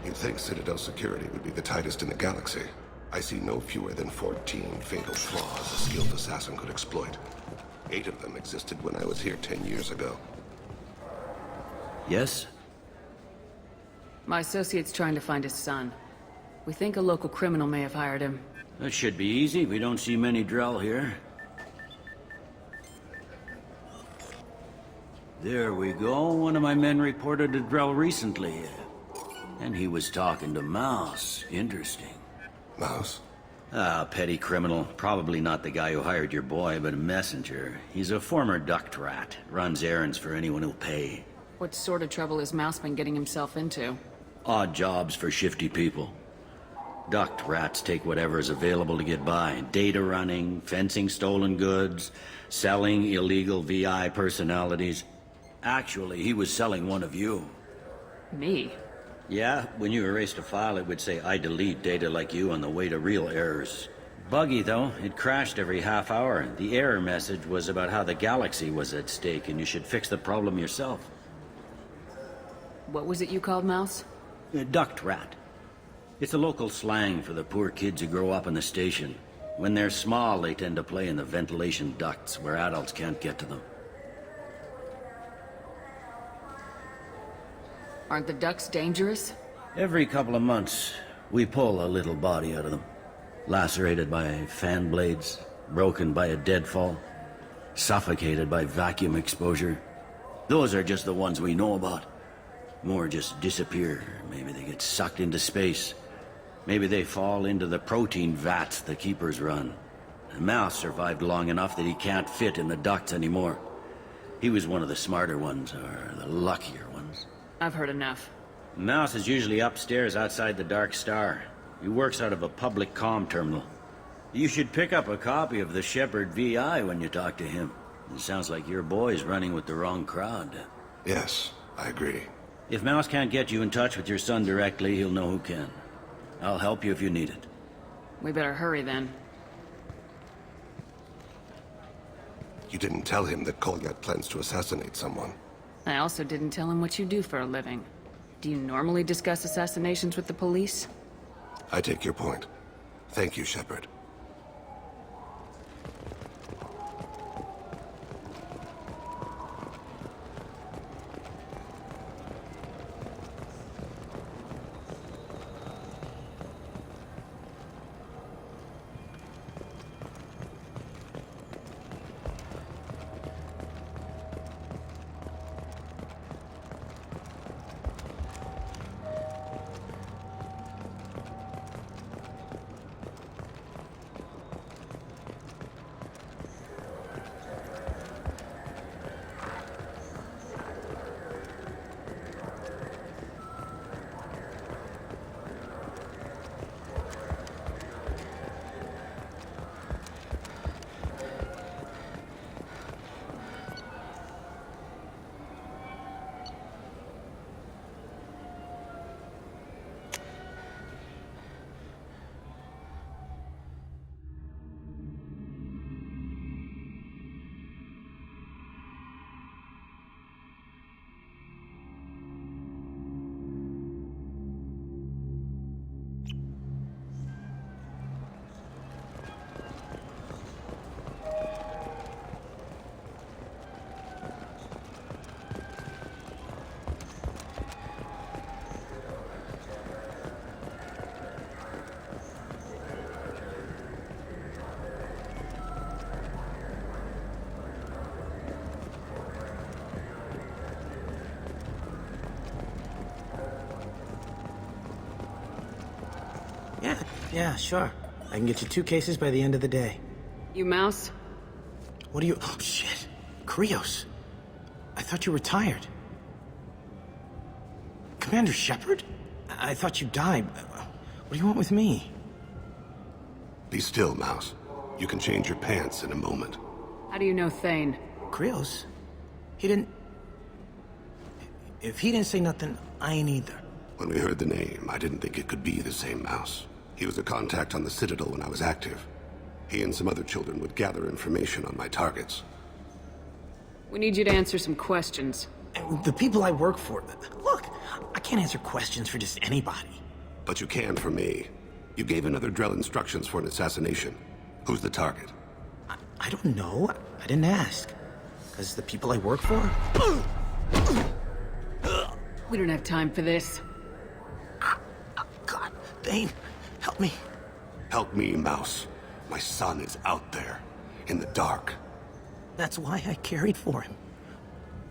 You'd think Citadel security would be the tightest in the galaxy. I see no fewer than 14 fatal flaws a skilled assassin could exploit. 8 of them existed when I was here 10 years ago. Yes? My associate's trying to find his son. We think a local criminal may have hired him. That should be easy. We don't see many Drell here. There we go. One of my men reported a Drell recently. And he was talking to Mouse. Interesting. Mouse? Ah, petty criminal. Probably not the guy who hired your boy, but a messenger. He's a former duct rat. Runs errands for anyone who'll pay. What sort of trouble has Mouse been getting himself into? Odd jobs for shifty people. Duct rats take whatever is available to get by. Data running, fencing stolen goods, selling illegal VI personalities. Actually, he was selling one of you. Me? Yeah, when you erased a file, it would say, I delete data like you on the way to real errors. Buggy, though. It crashed every half hour. The error message was about how the galaxy was at stake, and you should fix the problem yourself. What was it you called Mouse? A duct rat. It's a local slang for the poor kids who grow up in the station. When they're small, they tend to play in the ventilation ducts where adults can't get to them. Aren't the ducks dangerous? Every couple of months, we pull a little body out of them. Lacerated by fan blades, broken by a deadfall, suffocated by vacuum exposure. Those are just the ones we know about. More just disappear. Maybe they get sucked into space. Maybe they fall into the protein vats the keepers run. The Mouse survived long enough that he can't fit in the ducts anymore. He was one of the smarter ones, or the luckier ones. I've heard enough. Mouse is usually upstairs outside the Dark Star. He works out of a public comm terminal. You should pick up a copy of the Shepard VI when you talk to him. It sounds like your boy's running with the wrong crowd. Yes, I agree. If Mouse can't get you in touch with your son directly, he'll know who can. I'll help you if you need it. We better hurry then. You didn't tell him that Kolyat plans to assassinate someone. I also didn't tell him what you do for a living. Do you normally discuss assassinations with the police? I take your point. Thank you, Shepard. Yeah, sure. I can get you 2 cases by the end of the day. You Mouse? What do you... Oh, shit. Krios. I thought you retired. Commander Shepard? I thought you died. What do you want with me? Be still, Mouse. You can change your pants in a moment. How do you know Thane? Krios? He didn't... If he didn't say nothing, I ain't either. When we heard the name, I didn't think it could be the same Mouse. He was a contact on the Citadel when I was active. He and some other children would gather information on my targets. We need you to answer some questions. The people I work for... Look, I can't answer questions for just anybody. But you can for me. You gave another Drell instructions for an assassination. Who's the target? I don't know. I didn't ask. Because the people I work for? We don't have time for this. God, Thane, help me. Help me, Mouse. My son is out there, in the dark. That's why I carried for him.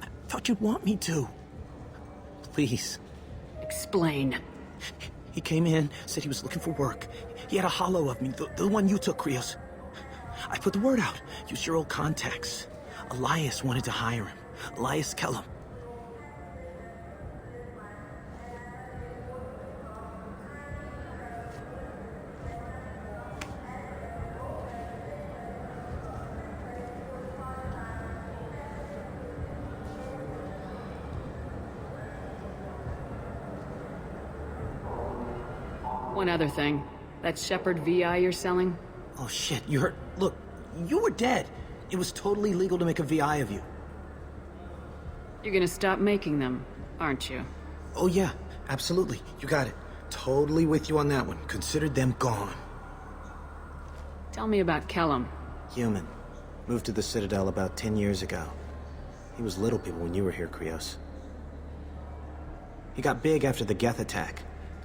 I thought you'd want me to. Please. Explain. He came in, said he was looking for work. He had a hollow of me, the one you took, Krios. I put the word out. Use your old contacts. Elias wanted to hire him. Elias Kellum. One other thing. That Shepard VI you're selling? Oh shit, you hurt. Look, you were dead. It was totally legal to make a VI of you. You're gonna stop making them, aren't you? Oh yeah, absolutely. You got it. Totally with you on that one. Considered them gone. Tell me about Kellum. Human. Moved to the Citadel about 10 years ago. He was little people when you were here, Krios. He got big after the Geth attack.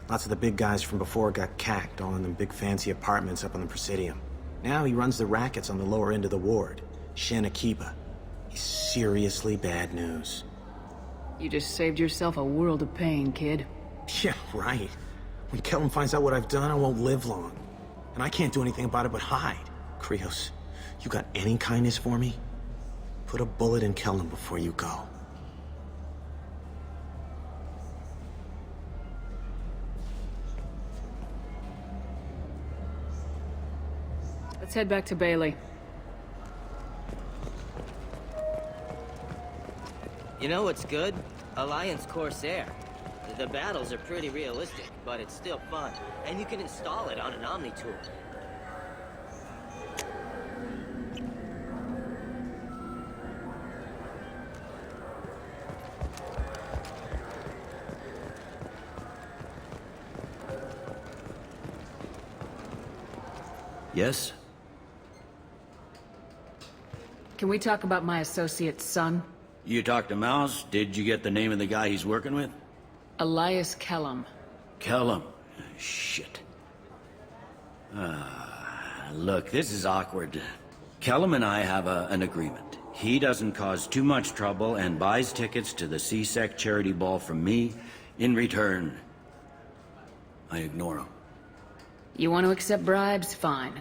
Lots of the big guys from before got cacked, all in them big fancy apartments up on the Presidium. Now he runs the rackets on the lower end of the ward. Shin Akiba. He's seriously bad news. You just saved yourself a world of pain, kid. Yeah, right. When Kellum finds out what I've done, I won't live long. And I can't do anything about it but hide. Krios, you got any kindness for me? Put a bullet in Kellum before you go. Let's head back to Bailey. You know what's good? Alliance Corsair. The battles are pretty realistic, but it's still fun. And you can install it on an Omni tool. Yes? Can we talk about my associate's son? You talked to Mouse? Did you get the name of the guy he's working with? Elias Kellum. Kellum. Shit. Look, this is awkward. Kellum and I have an agreement. He doesn't cause too much trouble and buys tickets to the C-Sec charity ball from me. In return, I ignore him. You want to accept bribes? Fine.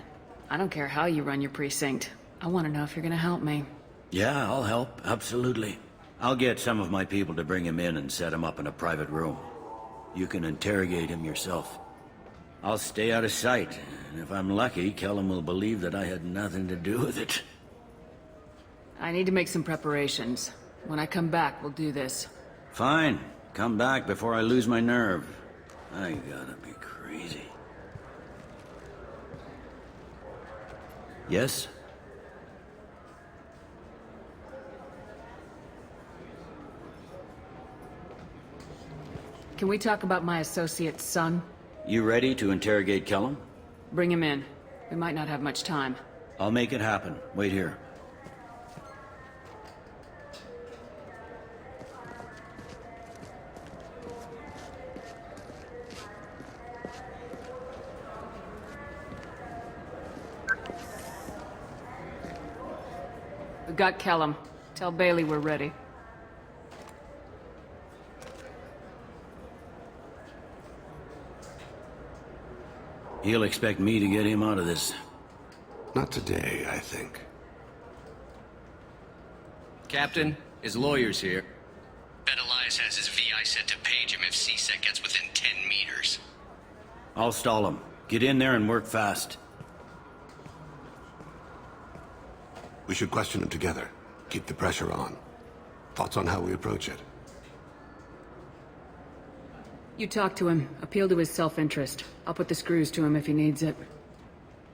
I don't care how you run your precinct. I want to know if you're gonna help me. Yeah, I'll help. Absolutely. I'll get some of my people to bring him in and set him up in a private room. You can interrogate him yourself. I'll stay out of sight, and if I'm lucky, Kellum will believe that I had nothing to do with it. I need to make some preparations. When I come back, we'll do this. Fine. Come back before I lose my nerve. I gotta be crazy. Yes? Can we talk about my associate's son? You ready to interrogate Kellum? Bring him in. We might not have much time. I'll make it happen. Wait here. We've got Kellum. Tell Bailey we're ready. He'll expect me to get him out of this. Not today, I think. Captain, his lawyer's here. Bet Elias has his VI set to page him if C-Sec gets within 10 meters. I'll stall him. Get in there and work fast. We should question him together. Keep the pressure on. Thoughts on how we approach it? You talk to him. Appeal to his self-interest. I'll put the screws to him if he needs it.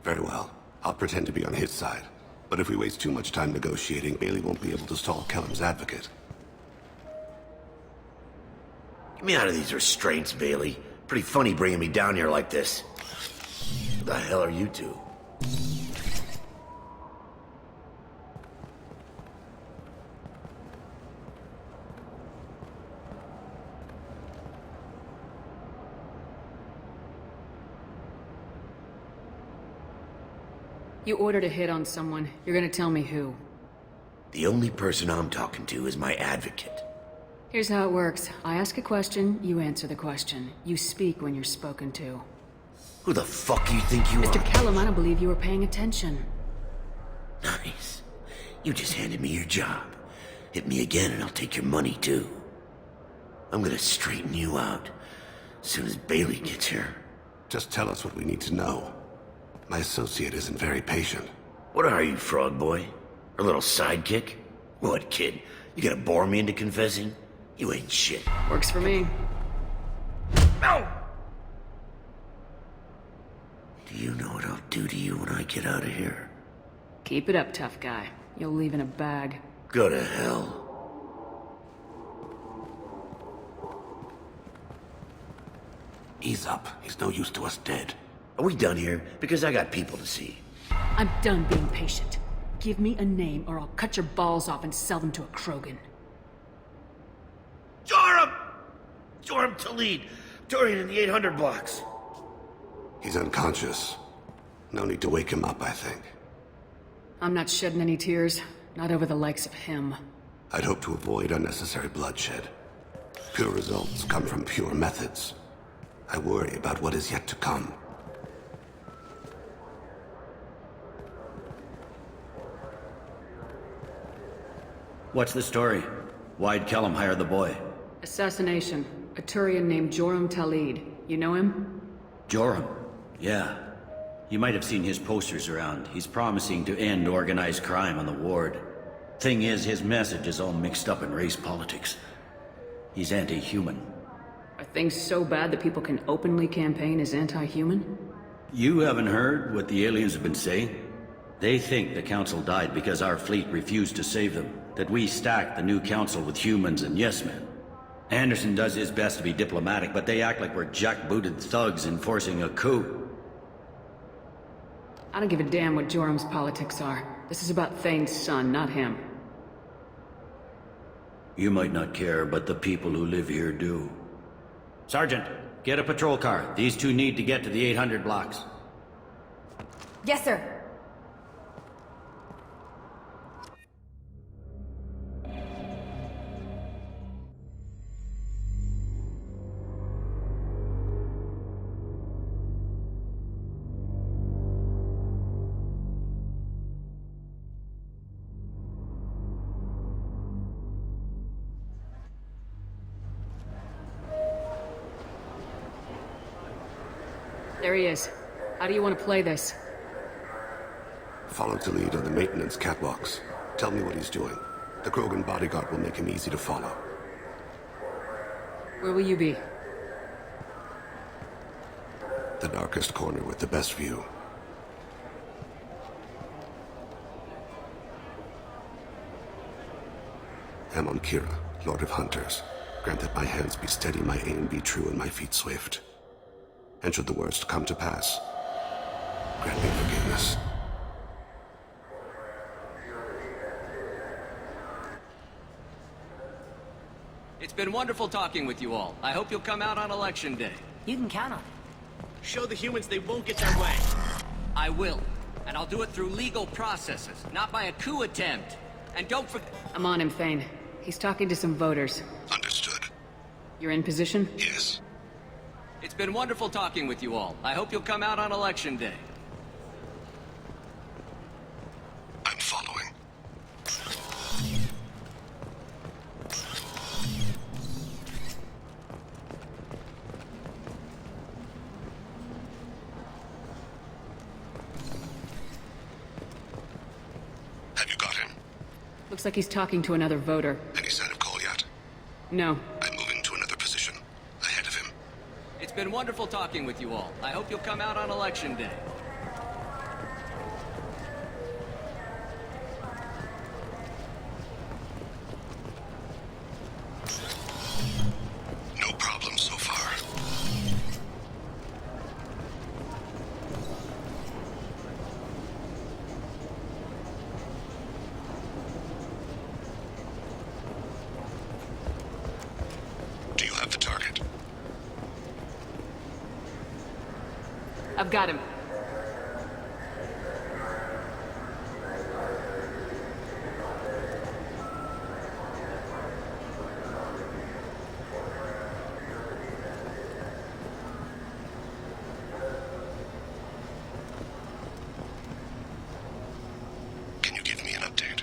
Very well. I'll pretend to be on his side. But if we waste too much time negotiating, Bailey won't be able to stall Kellum's advocate. Get me out of these restraints, Bailey. Pretty funny bringing me down here like this. Who the hell are you two? You ordered a hit on someone. You're gonna tell me who. The only person I'm talking to is my advocate. Here's how it works. I ask a question, you answer the question. You speak when you're spoken to. Who the fuck do you think you are? Mr. Kellum, I don't believe you were paying attention. Nice. You just handed me your job. Hit me again and I'll take your money too. I'm gonna straighten you out as soon as Bailey gets here. Just tell us what we need to know. My associate isn't very patient. What are you, frog boy? Her little sidekick? What, kid? You gonna bore me into confessing? You ain't shit. Works for me. No! Do you know what I'll do to you when I get out of here? Keep it up, tough guy. You'll leave in a bag. Go to hell. Ease up. He's no use to us dead. Are we done here? Because I got people to see. I'm done being patient. Give me a name or I'll cut your balls off and sell them to a Krogan. Joram! Joram Talid! Dorian in the 800 blocks. He's unconscious. No need to wake him up, I think. I'm not shedding any tears. Not over the likes of him. I'd hope to avoid unnecessary bloodshed. Pure results come from pure methods. I worry about what is yet to come. What's the story? Why'd Kellum hire the boy? Assassination. A Turian named Joram Talid. You know him? Joram? Yeah. You might have seen his posters around. He's promising to end organized crime on the ward. Thing is, his message is all mixed up in race politics. He's anti-human. Are things so bad that people can openly campaign as anti-human? You haven't heard what the aliens have been saying? They think the Council died because our fleet refused to save them. That we stacked the new Council with humans and yes-men. Anderson does his best to be diplomatic, but they act like we're jackbooted thugs enforcing a coup. I don't give a damn what Joram's politics are. This is about Thane's son, not him. You might not care, but the people who live here do. Sergeant, get a patrol car. These two need to get to the 800 blocks. Yes, sir. There he is. How do you want to play this? Follow the lead on the maintenance catwalks. Tell me what he's doing. The Krogan bodyguard will make him easy to follow. Where will you be? The darkest corner with the best view. Amon Kira, Lord of Hunters. Grant that my hands be steady, my aim be true, and my feet swift. And should the worst come to pass, grant me forgiveness. It's been wonderful talking with you all. I hope you'll come out on Election Day. You can count on it. Show the humans they won't get their way. I will. And I'll do it through legal processes, not by a coup attempt. And don't forget... I'm on him, Thane. He's talking to some voters. Understood. You're in position? Yes. It's been wonderful talking with you all. I hope you'll come out on Election Day. I'm following. Have you got him? Looks like he's talking to another voter. Any sign of Kolyat? No. I'm moving to another position. Ahead of him. It's been wonderful talking with you all. I hope you'll come out on Election Day. No problem. I've got him. Can you give me an update?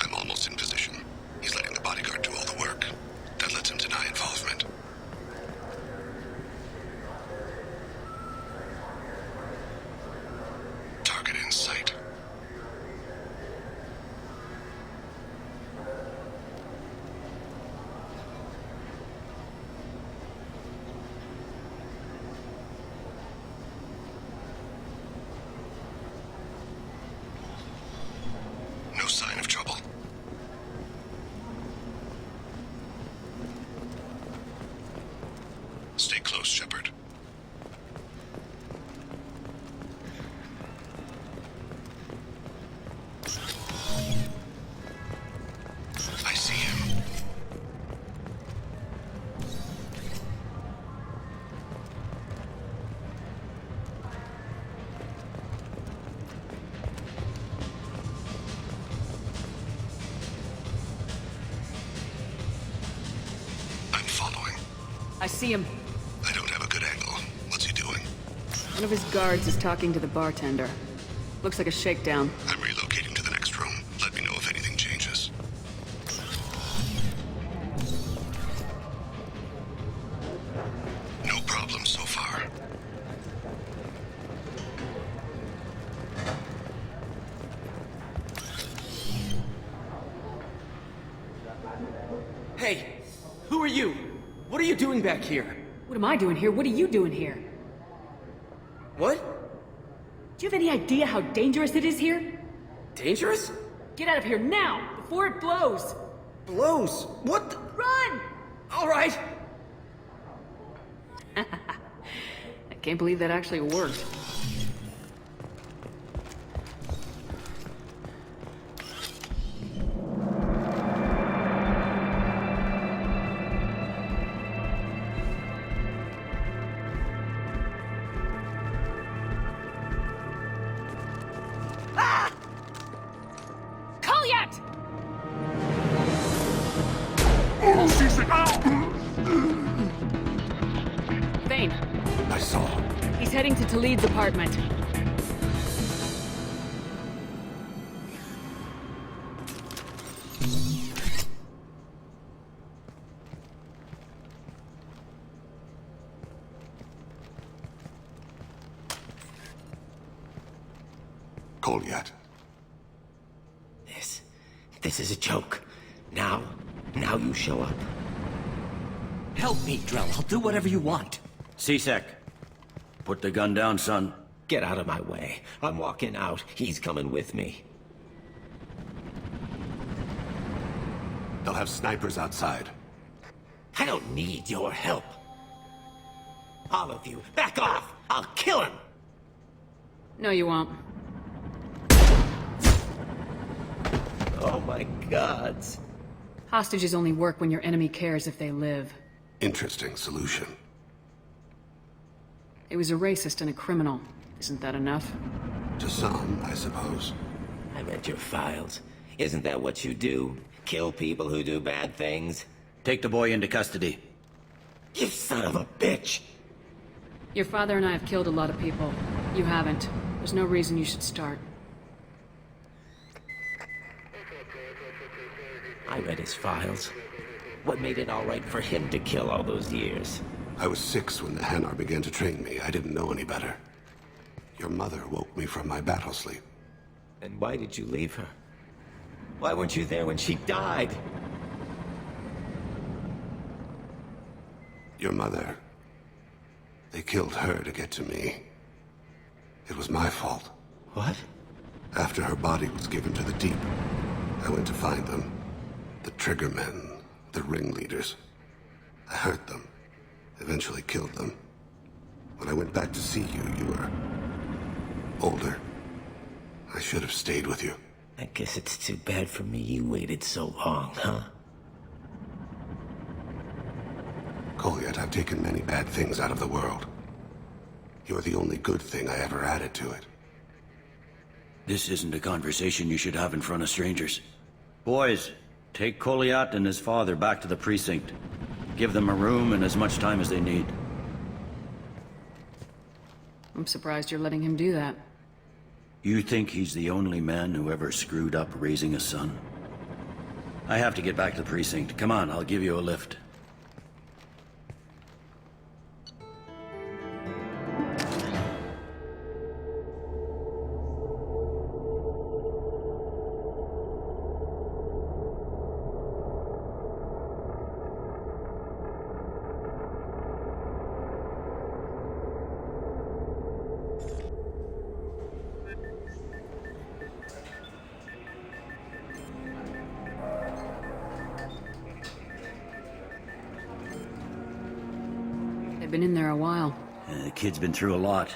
I'm almost in position. He's letting the bodyguard do all the work. That lets him deny involvement. Target in sight. No sign of trouble. Stay close, Shepard. I see him. I'm following. I see him. I don't have a good angle. What's he doing? One of his guards is talking to the bartender. Looks like a shakedown. I'm relocating to the next room. Let me know if anything changes. No problem so far. Hey, who are you? What are you doing back here? What am I doing here? What are you doing here? What? Do you have any idea how dangerous it is here? Dangerous? Get out of here now, before it blows! Blows? What the? Run! All right. I can't believe that actually worked. Kolyat! Thane, I saw. he's heading to Talid's apartment. Kolyat. This is a joke. Now you show up. Help me, Drell. I'll do whatever you want. C-Sec. Put the gun down, son. Get out of my way. I'm walking out. He's coming with me. They'll have snipers outside. I don't need your help. All of you, back off! I'll kill him! No, you won't. Oh my gods. Hostages only work when your enemy cares if they live. Interesting solution. He was a racist and a criminal. Isn't that enough? To some, I suppose. I read your files. Isn't that what you do? Kill people who do bad things? Take the boy into custody. You son of a bitch! Your father and I have killed a lot of people. You haven't. There's no reason you should start. I read his files. What made it all right for him to kill all those years? I was 6 when the Hanar began to train me. I didn't know any better. Your mother woke me from my battle sleep. And why did you leave her? Why weren't you there when she died? Your mother. They killed her to get to me. It was my fault. What? After her body was given to the Deep, I went to find them. The Triggermen, the ringleaders. I hurt them. Eventually killed them. When I went back to see you, you were older. I should have stayed with you. I guess it's too bad for me you waited so long, huh? Kolyat, I've taken many bad things out of the world. You're the only good thing I ever added to it. This isn't a conversation you should have in front of strangers. Boys, take Kolyat and his father back to the precinct. Give them a room and as much time as they need. I'm surprised you're letting him do that. You think he's the only man who ever screwed up raising a son? I have to get back to the precinct. Come on, I'll give you a lift. They've been in there a while. The kid's been through a lot.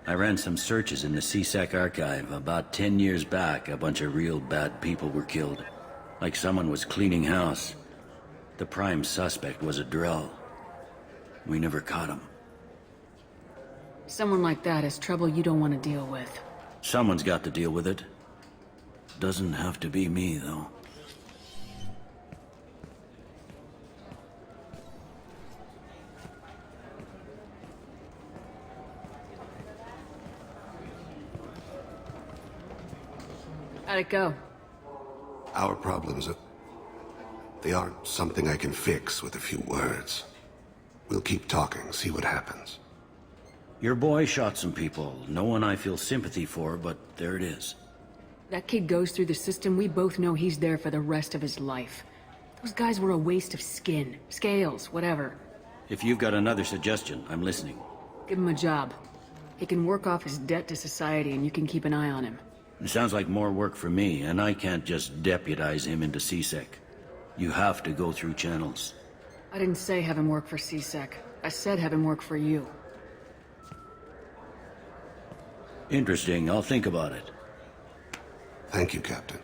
I ran some searches in the CSEC archive. About 10 years back, a bunch of real bad people were killed. Like someone was cleaning house. The prime suspect was a drill. We never caught him. Someone like that is trouble you don't want to deal with. Someone's got to deal with it. Doesn't have to be me, though. How'd it go? Our problems they aren't something I can fix with a few words. We'll keep talking, see what happens. Your boy shot some people. No one I feel sympathy for, but there it is. That kid goes through the system, we both know he's there for the rest of his life. Those guys were a waste of skin, scales, whatever. If you've got another suggestion, I'm listening. Give him a job. He can work off his debt to society and you can keep an eye on him. It sounds like more work for me, and I can't just deputize him into CSEC. You have to go through channels. I didn't say have him work for CSEC. I said have him work for you. Interesting. I'll think about it. Thank you, Captain.